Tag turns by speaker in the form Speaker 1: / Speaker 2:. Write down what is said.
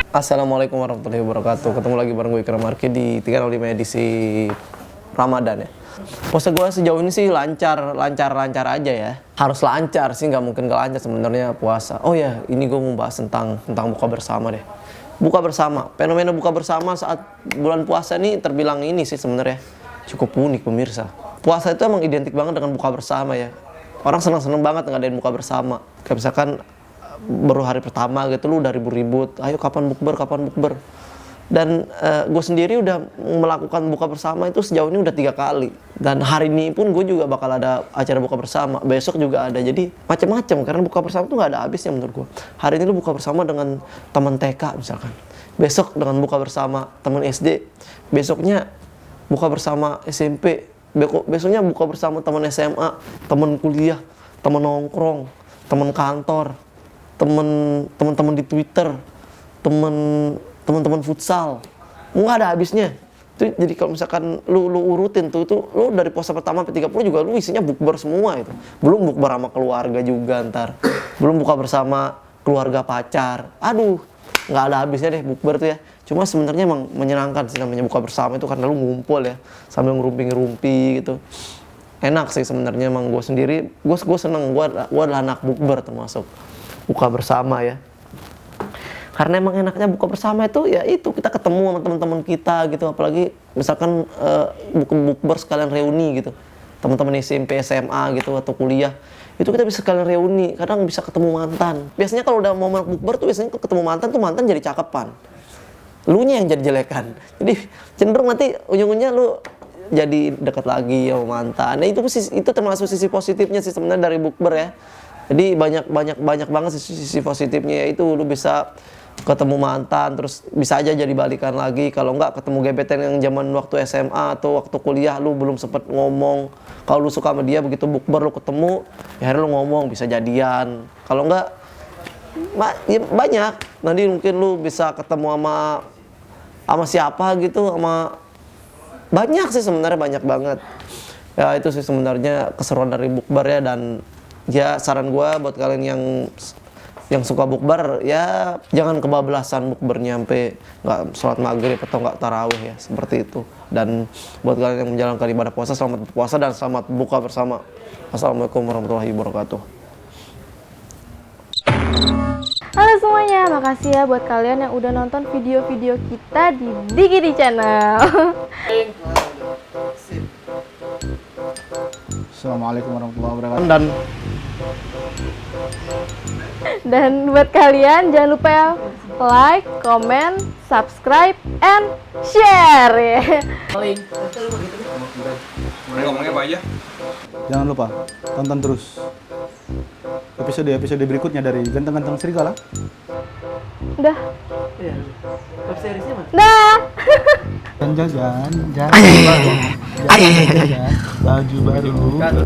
Speaker 1: Assalamualaikum warahmatullahi wabarakatuh. Ketemu lagi bareng gue Ikram Marki di 305 edisi Ramadan ya. Puasa gue sejauh ini sih lancar aja ya. Harus lancar sih, nggak mungkin nggak lancar sebenarnya puasa. Oh ya, ini gue mau bahas tentang buka bersama deh. Buka bersama, fenomena buka bersama saat bulan puasa ini terbilang ini sih sebenarnya cukup unik pemirsa. Puasa itu emang identik banget dengan buka bersama ya. Orang seneng banget ngadain buka bersama. Kayak misalkan baru hari pertama gitu lu udah ribut-ribut, ayo kapan bukber. Dan gue sendiri udah melakukan buka bersama itu sejauh ini udah 3 kali. Dan hari ini pun gue juga bakal ada acara buka bersama, besok juga ada. Jadi macam-macam karena buka bersama tuh nggak ada habisnya menurut gue. Hari ini lu buka bersama dengan teman TK misalkan, besok dengan buka bersama teman SD, besoknya buka bersama SMP, besoknya buka bersama teman SMA, teman kuliah, teman nongkrong, teman kantor, teman-teman di Twitter, teman-teman futsal. Nggak ada habisnya. Itu jadi kalau misalkan lu urutin tuh, itu lu dari puasa pertama sampai 30 juga lu isinya bukber semua itu. Belum bukber sama keluarga juga ntar. Belum buka bersama keluarga pacar. Aduh, nggak ada habisnya deh bukber tuh ya. Cuma sebenarnya emang menyenangkan sih namanya buka bersama itu karena lu ngumpul ya sambil ngerumpi gitu. Enak sih sebenarnya, emang gue sendiri, gue seneng, gue adalah anak bukber termasuk buka bersama ya. Karena emang enaknya buka bersama itu ya itu kita ketemu sama teman-teman kita gitu, apalagi misalkan bukber sekalian reuni gitu, teman-teman SMP, SMA gitu atau kuliah, itu kita bisa sekalian reuni, kadang bisa ketemu mantan. Biasanya kalau udah momen bukber tuh biasanya ketemu mantan tuh mantan jadi cakepan, lunya yang jadi jelekan. Jadi cenderung nanti ujung-ujungnya lu jadi dekat lagi sama mantan. Nah itu termasuk sisi positifnya sih sebenarnya dari bukber ya. Jadi banyak banget sisi positifnya, yaitu lu bisa ketemu mantan, terus bisa aja jadi balikan lagi. Kalau enggak ketemu gebetan yang zaman waktu SMA atau waktu kuliah lu belum sempet ngomong. Kalau lu suka sama dia, begitu bukber lu ketemu, ya akhirnya lu ngomong, bisa jadian. Kalau enggak ya banyak. Nanti mungkin lu bisa ketemu sama siapa gitu, sama banyak sih sebenarnya, banyak banget. Ya itu sih sebenarnya keseruan dari bukber ya. Dan ya saran gue buat kalian yang suka bukber, ya jangan kebablasan bukbernya sampai nggak sholat maghrib atau nggak tarawih ya, seperti itu. Dan buat kalian yang menjalankan ibadah puasa, selamat berpuasa dan selamat buka bersama. Assalamualaikum warahmatullahi wabarakatuh.
Speaker 2: Halo semuanya, makasih ya buat kalian yang udah nonton video-video kita di Digidi Channel.
Speaker 3: Assalamualaikum warahmatullahi wabarakatuh.
Speaker 2: Dan buat kalian jangan lupa ya like, comment, subscribe, and share ya.
Speaker 4: Ngomongnya apa aja?
Speaker 3: Jangan lupa tonton terus episode berikutnya dari Ganteng-Ganteng Serigala.
Speaker 2: Udah.
Speaker 1: Iya. Web seriesnya mana?
Speaker 2: Dah.
Speaker 3: Jajan baju baru.